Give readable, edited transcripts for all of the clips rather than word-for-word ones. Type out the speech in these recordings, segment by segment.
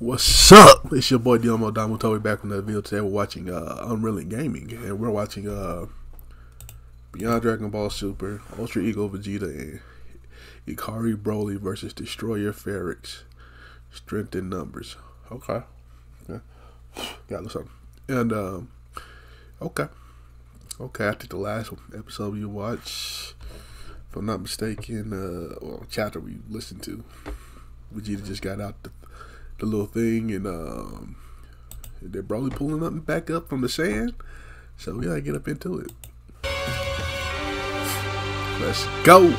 What's up? It's your boy Diomo Damutobi back from the video. Today we're watching UnrealEntgaming, and we're watching Beyond Dragon Ball Super, Ultra Ego Vegeta, and Ikari Broly versus Destroyer Pharix. Strength in numbers. Okay. Got a little something. And okay. I think the last episode you watched, if I'm not mistaken, well, chapter we listened to, Vegeta just got out the little thing, and they're probably pulling up back up from the sand, so we gotta get up into it. Let's go.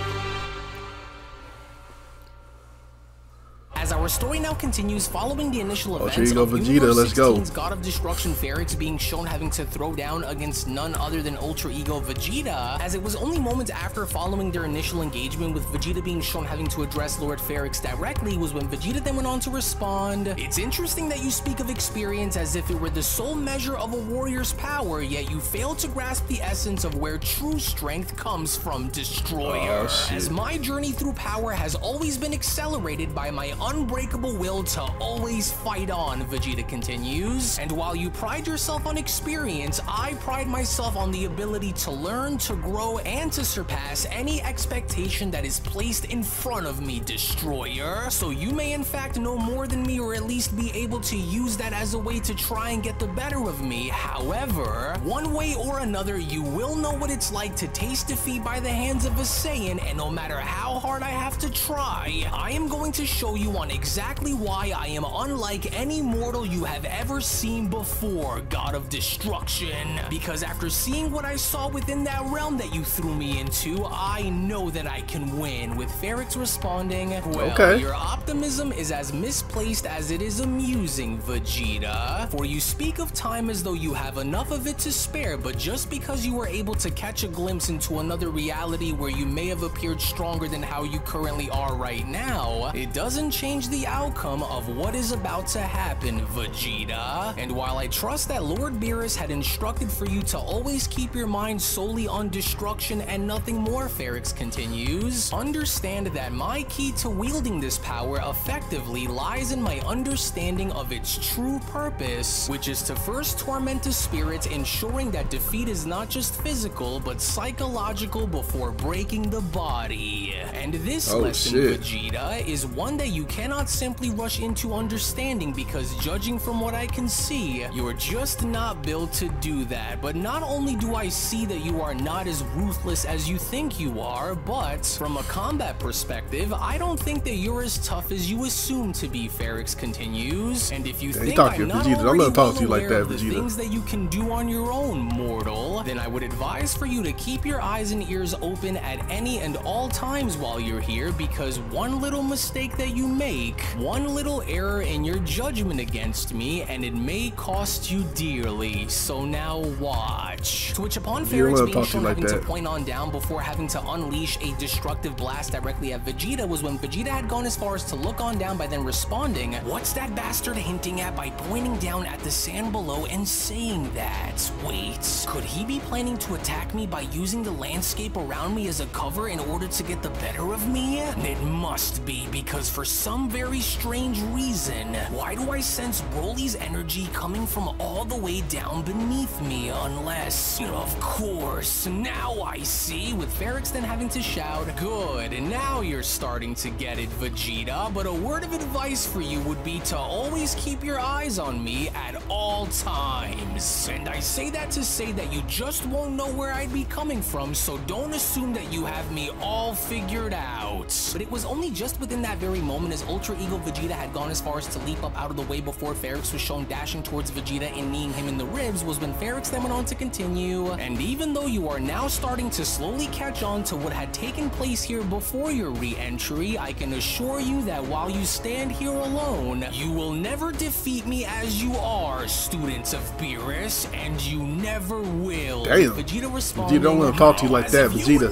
As our story now continues, following the initial events of Vegeta, Universe let's go. 16's God of Destruction Pharix being shown having to throw down against none other than Ultra Ego Vegeta, as it was only moments after following their initial engagement with Vegeta being shown having to address Lord Pharix directly was when Vegeta then went on to respond, "It's interesting that you speak of experience as if it were the sole measure of a warrior's power, yet you fail to grasp the essence of where true strength comes from, Destroyer. As my journey through power has always been accelerated by my unbreakable will to always fight on," Vegeta continues. "And while you pride yourself on experience, I pride myself on the ability to learn, to grow, and to surpass any expectation that is placed in front of me, Destroyer. So you may in fact know more than me, or at least be able to use that as a way to try and get the better of me. However, one way or another, you will know what it's like to taste defeat by the hands of a Saiyan, and no matter how hard I have to try, I am going to show you on exactly why I am unlike any mortal you have ever seen before, God of Destruction. Because after seeing what I saw within that realm that you threw me into, I know that I can win," with Pharix responding, "Well, your optimism is as misplaced as it is amusing, Vegeta. For you speak of time as though you have enough of it to spare, but just because you were able to catch a glimpse into another reality where you may have appeared stronger than how you currently are right now, it doesn't change the outcome of what is about to happen, Vegeta. And while I trust that Lord Beerus had instructed for you to always keep your mind solely on destruction and nothing more," Pharix continues, "understand that my key to wielding this power effectively lies in my understanding of its true purpose, which is to first torment the spirits, ensuring that defeat is not just physical but psychological before breaking the body. And this lesson, Vegeta, is one that you cannot simply rush into understanding, because judging from what I can see, you're just not built to do that. But not only do I see that you are not as ruthless as you think you are, but from a combat perspective, I don't think that you're as tough as you assume to be," Pharix continues. "And if you think I'm not already well aware of the things that you can do on your own, mortal, then I would advise for you to keep your eyes and ears open at any and all times while you're here, because one little mistake that you make, one little error in your judgment against me, and it may cost you dearly. So now watch." To which, upon Pharix being shown having to point on down before having to unleash a destructive blast directly at Vegeta, was when Vegeta had gone as far as to look on down by then responding, "What's that bastard hinting at by pointing down at the sand below and saying that? Wait, could he be planning to attack me by using the landscape around me as a cover in order to get the better of me? It must be, because for some very strange reason, why do I sense Broly's energy coming from all the way down beneath me? Unless, of course, now I see," with Pharix then having to shout, "Good, now you're starting to get it, Vegeta, but a word of advice for you would be to always keep your eyes on me at all times. And I say that to say that you just won't know where I'd be coming from, so don't assume that you have me all figured out." But it was only just within that very moment, as Ultra Ego Vegeta had gone as far as to leap up out of the way before Pharix was shown dashing towards Vegeta and kneeing him in the ribs, was when Pharix then went on to continue, "And even though you are now starting to slowly catch on to what had taken place here before your re-entry, I can assure you that while you stand here alone, you will never defeat me as you are, students of Beerus, and you never will." Damn. Vegeta responded, "Vegeta don't want to talk to you like that, Vegeta.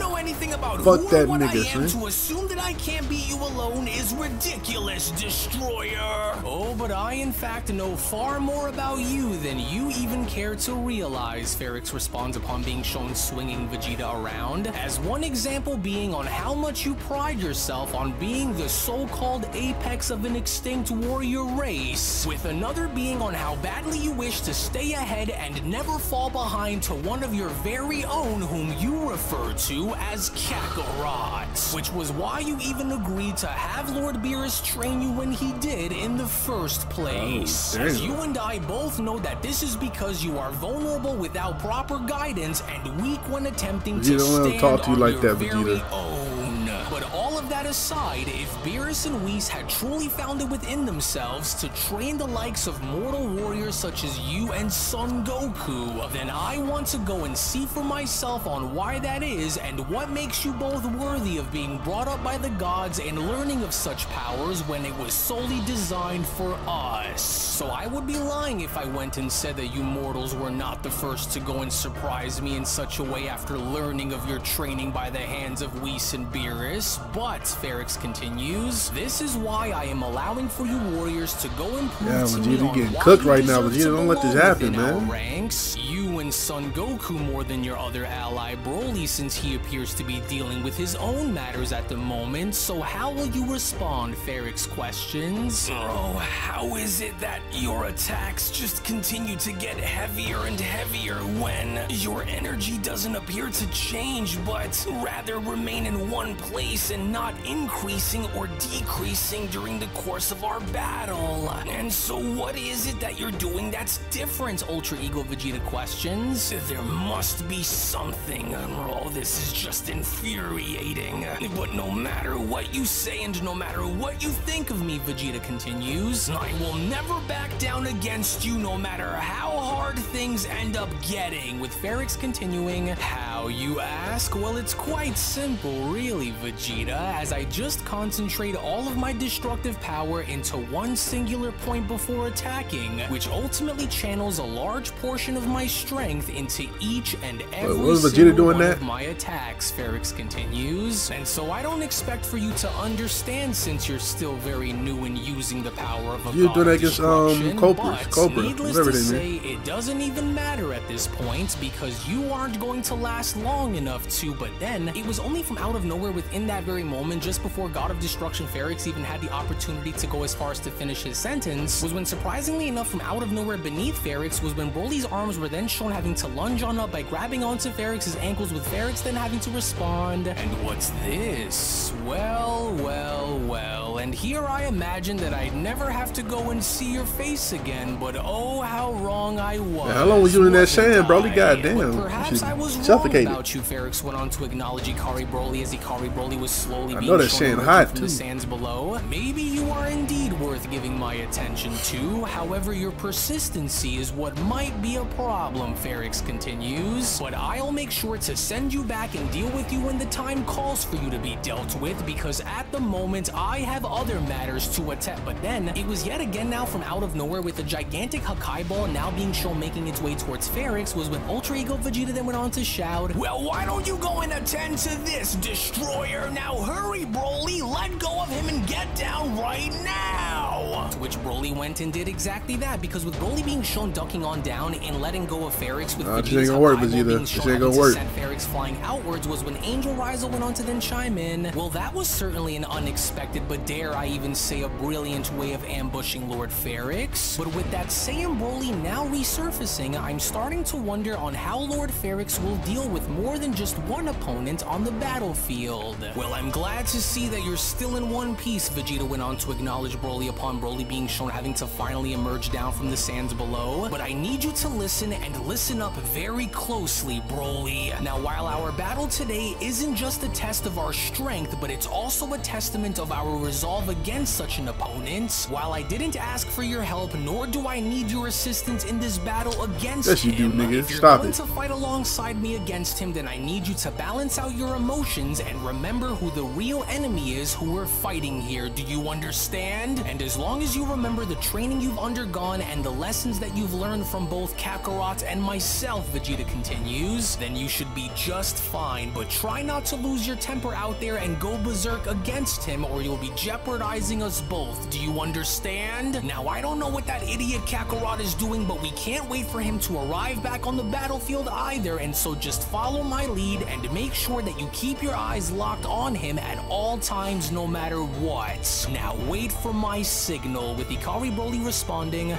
Fuck that nigga, son. To assume that I can't beat you alone is ridiculous, Destroyer." "Oh, but I in fact know far more about you than you even care to realize, Pharix responds upon being shown swinging Vegeta around, as one example being on how much you pride yourself on being the so-called apex of an extinct warrior race, with another being on how badly you wish to stay ahead and never fall behind to one of your very own whom you refer to as Kakarot, which was why you even agreed to have Lord Beerus train you when he did in the first place. As you and I both know that this is because you are vulnerable without proper guidance and weak when attempting to stand on your very own. But all of that aside, if Beerus and Whis had truly found it within themselves to train the likes of mortal warriors such as you and Son Goku, then I want to go and see for myself on why that is and what makes you both worthy of being brought up by the gods and learning of such powers when it was solely designed for us. So I would be lying if I went and said that you mortals were not the first to go and surprise me in such a way after learning of your training by the hands of Whis and Beerus. But, Pharix continues, this is why I am allowing for you warriors to go and prove to me on getting why cooked you right now, deserve Vegeta. Don't let this happen, man. Ranks. You and Son Goku more than your other ally Broly, since he appears to be dealing with his own matters at the moment. So how will you respond? Pharix questions. Oh, how is it that your attacks just continue to get heavier and heavier when your energy doesn't appear to change, but rather remain in one place and not increasing or decreasing during the course of our battle? And so what is it that you're doing that's different? Ultra Ego Vegeta questions. There must be something. Oh, this is just infuriating. But no matter what you say and no matter what you think of me, Vegeta continues, I will never back down against you no matter how hard things end up getting. With Pharix continuing, how you ask? Well, it's quite simple, really, Vegeta, as I just concentrate all of my destructive power into one singular point before attacking, which ultimately channels a large portion of my strength into each and every single one of my attacks, Pharix continues. And so I don't expect for you to understand since you're still very new in using the power of a god of destruction, but needless to say, it doesn't even matter at this point because you aren't going to last long enough to. But then, it was only from out of nowhere within that very moment, just before God of Destruction Pharix even had the opportunity to go as far as to finish his sentence, was when surprisingly enough from out of nowhere beneath Pharix was when Broly's arms were then shown having to lunge on up by grabbing onto Pharix's ankles, with Pharix then having to respond. And what's this? Well, well, well, and here I imagined that I'd never have to go and see your face again, but oh, how wrong I was. Yeah, how long was you in that sand, Broly? Goddamn. But perhaps I was wrong about you, Pharix went on to acknowledge Ikari Broly as Ikari Broly was slowly being shown emerging from the sands below. Maybe you are indeed worth giving my attention to, however your persistency is what might be a problem, Pharix continues. But I'll make sure to send you back and deal with you when the time calls for you to be dealt with, because at the moment I have other matters to attend. But then, it was yet again now from out of nowhere with the gigantic Hakai Ball now being shown making its way towards Pharix, was when Ultra Ego Vegeta then went on to shout, well, why don't you go and attend to this, Destroyer? Now hurry, Broly, let go of him and get down right now! To which Broly went and did exactly that, because with Broly being shown ducking on down and letting go of Pharix, with Vegeta's Hakai being shown having to send Pharix flying outwards, was when Angel Rizal went on to then chime in. Well, that was certainly an unexpected, but dare I even say a brilliant way of ambushing Lord Pharix. But with that same Broly now resurfacing, I'm starting to wonder on how Lord Pharix will deal with more than just one opponent on the battlefield. Well, I'm glad to see that you're still in one piece, Vegeta went on to acknowledge Broly upon Broly being shown having to finally emerge down from the sands below. But I need you to listen and listen up very closely, Broly. Now, while our battle today isn't just a test of our strength, but it's also a testament of our resolve against such an opponent, while I didn't ask for your help, nor do I need your assistance in this battle against him. You do, nigga. If you're going to fight alongside me against him, then I need you to balance out your emotions and remember who the real enemy is who we're fighting here. Do you understand? And as long long as you remember the training you've undergone and the lessons that you've learned from both Kakarot and myself, Vegeta continues, then you should be just fine. But try not to lose your temper out there and go berserk against him, or you'll be jeopardizing us both. Do you understand? Now, I don't know what that idiot Kakarot is doing, but we can't wait for him to arrive back on the battlefield either, and so just follow my lead and make sure that you keep your eyes locked on him at all times, no matter what. Now, wait for my signal, with Ikari Broly responding,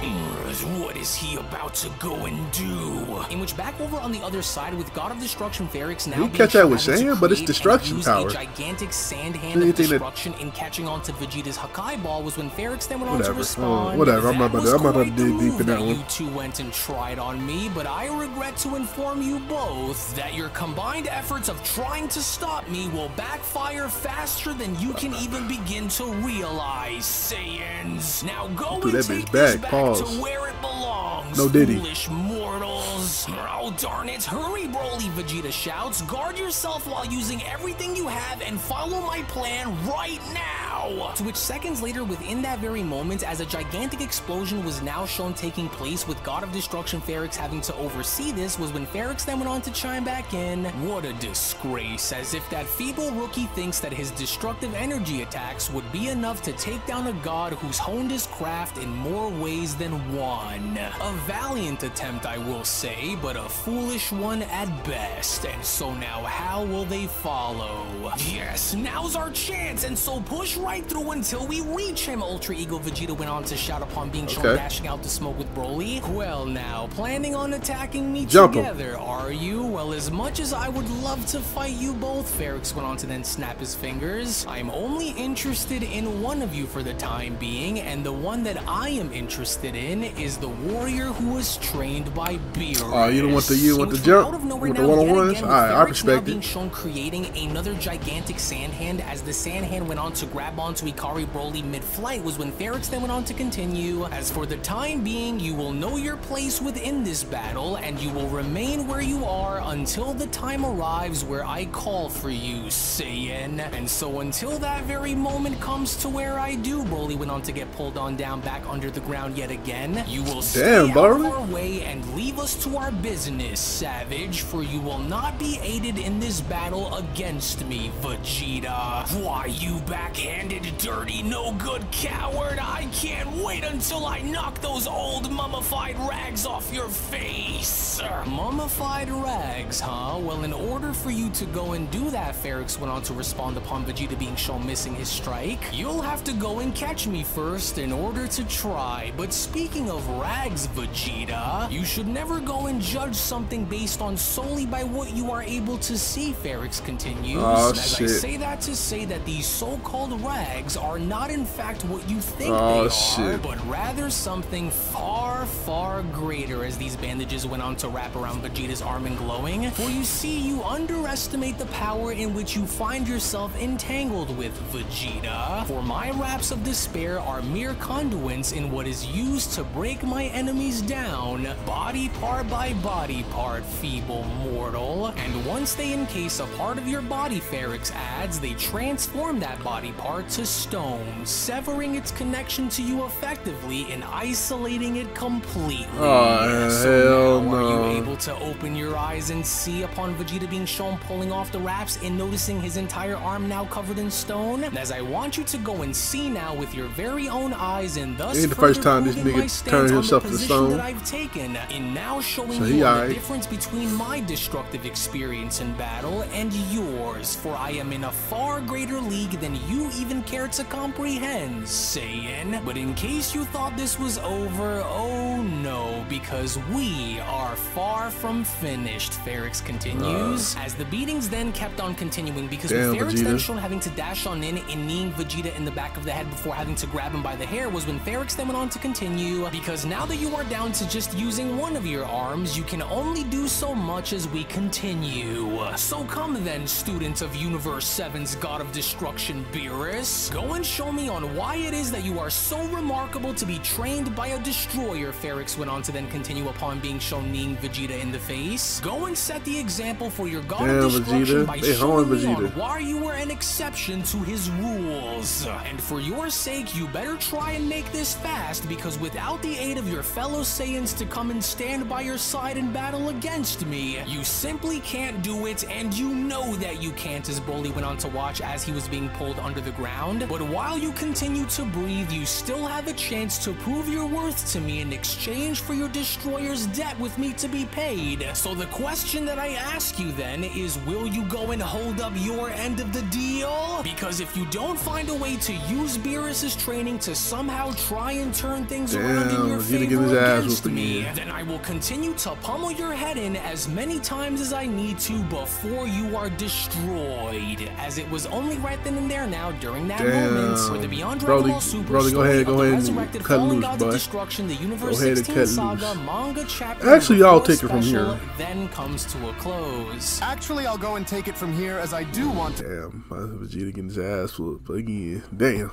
what is he about to go and do? In which, back over on the other side, with God of Destruction Pharix now you catch that with sand, but it's destruction power. A gigantic sand hand of destruction in catching on to Vegeta's Hakai Ball was when Pharix then went on to respond. Whatever, I'm not about to dig deep in that one. You two went and tried on me, but I regret to inform you both that your combined efforts of trying to stop me will backfire faster than you can even begin to realize, Saiyans. Now go and take this back to where it belongs, foolish mortals. Oh, darn it. Hurry, Broly, Vegeta shouts. Guard yourself while using everything you have and follow my plan right now. To which seconds later, within that very moment, as a gigantic explosion was now shown taking place with God of Destruction Pharix having to oversee this, was when Pharix then went on to chime back in. What a disgrace, as if that feeble rookie thinks that his destructive energy attacks would be enough to take down a god who's honed his craft in more ways than one. A valiant attempt, I will say, but a foolish one at best. And so now how will they follow? Yes, now's our chance, and so push right through until we reach him, Ultra Ego Vegeta went on to shout upon being shown dashing out to smoke with Broly. Well now, planning on attacking me together, are you? Well, as much as I would love to fight you both, Pharix went on to then snap his fingers, I'm only interested in one of you for the time being, and the one that I am interested in is the warrior who was trained by Beerus. Oh, you don't want the jump with the one-on-ones? Alright, I respect being it. shown creating another gigantic sand hand, as the sand hand went on to grab onto Ikari Broly mid-flight, was when Pharix then went on to continue. As for the time being, you will know your place within this battle, and you will remain where you are until the time arrives where I call for you, Saiyan. And so until that very moment comes to where I do, Broly went on to get pulled on down back under the ground yet again. You will stay out of our way and leave us to our business, Savage, for you will not be aided in this battle against me, Vegeta. Why, you backhanded, dirty, no-good coward, I can't wait until I knock those old mummified rags off your face. Mummified rags, huh? Well, in order for you to go and do that, Pharix went on to respond upon Vegeta being shown missing his strike, you'll have to go and catch me first in order to try. But speaking of rags, Vegeta, you should never go and judge something based on solely by what you are able to see, Pharix continues. I say that to say that these so-called rags are not in fact what you think they are, but rather something far, far greater, as these bandages went on to wrap around Vegeta's arm and glowing. For you see, you underestimate the power in which you find yourself entangled with, Vegeta. For my wraps of despair are mere conduits in what is used to break my enemies down, body part by body part, feeble mortal. And once they encase a part of your body, Pharix adds, they transform that body part to stone, severing its connection to you effectively and isolating it completely. So now, are you able to open your eyes and see upon Vegeta being shown pulling off the wraps and noticing his entire arm now covered in stone? As I want you to go and see now with your very own eyes, and thus ain't the first time this nigga turned himself to stone that I've taken in now showing you the difference between my destructive experience in battle and yours, for I am in a far greater league than you even care to comprehend, Saiyan. But in case you thought this was over, oh no, because we are far from finished, Pharix continues. As the beatings then kept on continuing, because with Pharix then shown having to dash on in and kneeing Vegeta in the back of the head before having to grab him by the hair, was when Pharix then went on to continue, because now that you are down to just using one of your arms, you can only do so much as we continue. So come then, students of Universe 7's God of Destruction, Beerus. this? Go and show me on why it is that you are so remarkable to be trained by a destroyer, Pharix went on to then continue upon being shown kneeing Vegeta in the face. Go and set the example for your god of destruction by showing me on why you were an exception to his rules. And for your sake, you better try and make this fast, because without the aid of your fellow Saiyans to come and stand by your side in battle against me, you simply can't do it, and you know that you can't, as Broly went on to watch as he was being pulled under the ground. But while you continue to breathe, you still have a chance to prove your worth to me in exchange for your destroyer's debt with me to be paid. So the question that I ask you then is, will you go and hold up your end of the deal? Because if you don't find a way to use Beerus's training to somehow try and turn things around in your favor against me, then I will continue to pummel your head in as many times as I need to before you are destroyed. As it was only right then and there now, during that moment, where the Beyond Dragon Ball Super story of the resurrected fallen gods of destruction, the Universe 16 Saga manga chapter. Actually, y'all take it from here. Then comes to a close. Actually, I'll go and take it from here, as I do want to. Damn, Vegeta getting his ass whooped again. Damn,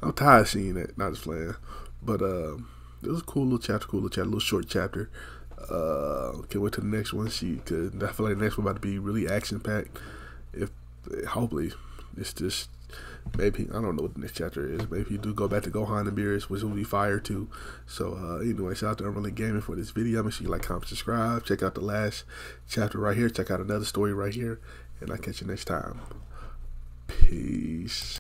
I'm tired of seeing that. Not just playing, but it was a cool little chapter, little short chapter. Can't wait to the next one. Cause I feel like the next one about to be really action packed. If hopefully it's just maybe, I don't know what the next chapter is. Maybe you do go back to Gohan and Beerus, which will be fire too. So anyway, shout out to UnrealEntgaming for this video. Make sure you like, comment, subscribe. Check out the last chapter right here. Check out another story right here, and I'll catch you next time. Peace.